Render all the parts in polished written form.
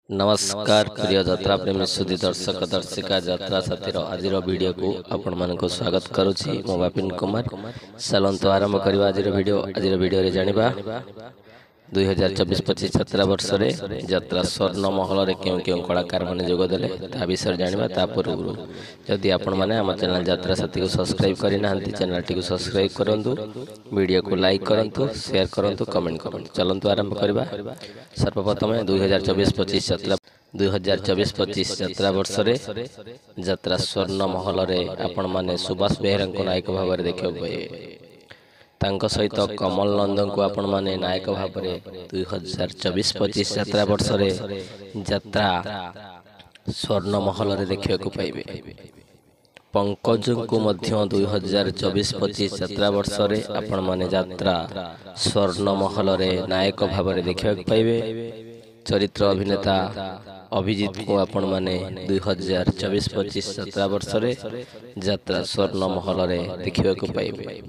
नमस्कार प्रिय यात्रा प्रेमी सुधी दर्शक दर्शिका यात्रा साथीर आज वीडियो को आपण मानक स्वागत करुछि मो बापिन कुमार चलंतु आरंभ करबा आज वीडियो रे जानिबा 2024-25 यात्रा वर्ष रे यात्रा स्वर्ण महल रे केउ केउ कलाकार माने जोग देले ता विषय जानिबा ता पूर्व जदि आपण माने हम चैनल यात्रा साथी को सब्सक्राइब करि नाहंती चैनल टी को सब्सक्राइब करंतु वीडियो को लाइक करंतु शेयर करंतु कमेंट करंतु चलंतु आरंभ करबा सर्वप्रथम 2024-25 यात्रा 2024-25 यात्रा वर्ष रे यात्रा स्वर्ण महल रे आपण माने सुभाष बेहरा को नायक भाव रे देखियो पाइबे तांको सहित कमल नंदन को आपण माने नायक भाव रे 2024-25 यात्रा वर्ष रे यात्रा स्वर्ण महल रे देखियो को पाइबे पंकज को मध्य 2024-25 यात्रा वर्ष रे आपण माने यात्रा स्वर्ण महल रे नायक भाव रे देखियो को पाइबे चरित्र अभिनेता अभिजीत को आपण माने 2024-25 यात्रा वर्ष रे यात्रा स्वर्ण महल रे देखियो को पाइबे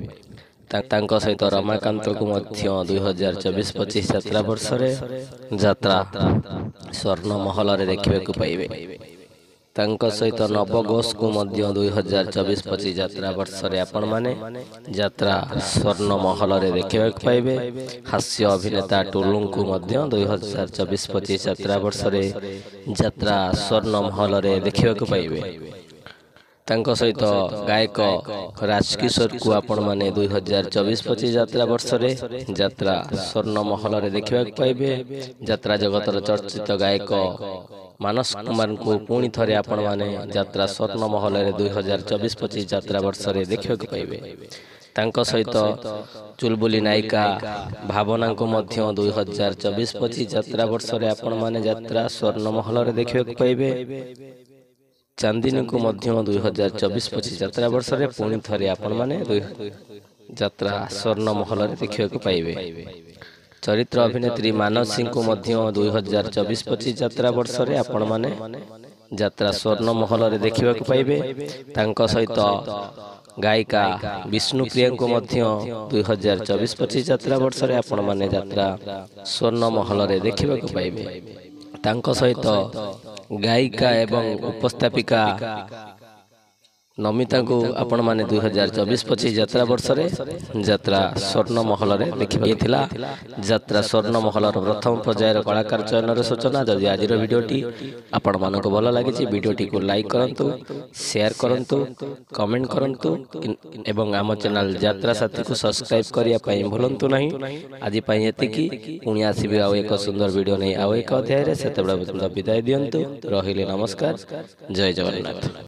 तांको सहित रमाकांत को मध्य 2024-25 यात्रा वर्ष रे यात्रा स्वर्ण महल रे देखियो को पाइबे तांको सहित नव घोष को मध्य 2024-25 यात्रा वर्ष रे आपण माने यात्रा स्वर्ण महल रे देखियो को पाइबे हास्य अभिनेता टुलुंग को मध्य 2024-25 यात्रा वर्ष रे यात्रा स्वर्ण महल रे देखियो को पाइबे तांको सहित गायक राजकिशोर को आपण माने 2024-25 यात्रा वर्ष रे यात्रा स्वर्ण महल रे देखियो को पाइबे यात्रा जगतर चर्चित गायक मानस कुमार को पुणी थरे आपण माने यात्रा स्वर्ण महल रे 2024-25 यात्रा वर्ष रे देखियो को पाइबे तांको सहित चुलबुली नायिका भावना को मध्य 2024-25 यात्रा वर्ष रे आपण माने यात्रा स्वर्ण महल रे देखियो को पाइबे चांदिनी को मध्य 2024-25 यात्रा वर्ष रे पुणी थरे आपण माने यात्रा स्वर्ण महल रे देखियो को पाइबे चरित्र अभिनेत्री मानव सिंह को मध्य 2024-25 यात्रा वर्ष रे आपण माने यात्रा स्वर्ण महल रे देखियो को पाइबे तांको सहित गायिका विष्णुप्रिया को मध्य 2024-25 यात्रा वर्ष रे आपण माने यात्रा स्वर्ण महल रे देखियो को पाइबे तांको सहित गायिका एवं उपस्थापिका नमिता को आपण माने 2024-25 यात्रा वर्ष रे यात्रा स्वर्ण महल रे देखिबे थिला यात्रा स्वर्ण महल रो प्रथम पर्यायर कलाकार चयन रे सूचना जदि आज रो वीडियोटी आपण मानको भलो लागि वीडियोटी को लाइक करंतु शेयर करंतु कमेंट करंतु एवं आम चैनल यात्रा साथी को सब्सक्राइब करिया पई भूलंतु नहीं आज पई एति की पुणी आसीबे आ एक सुंदर वीडियो नै आ एक अध्याय रे सेतेबेला विदाय दियंतु रहिले नमस्कार जय जगन्नाथ।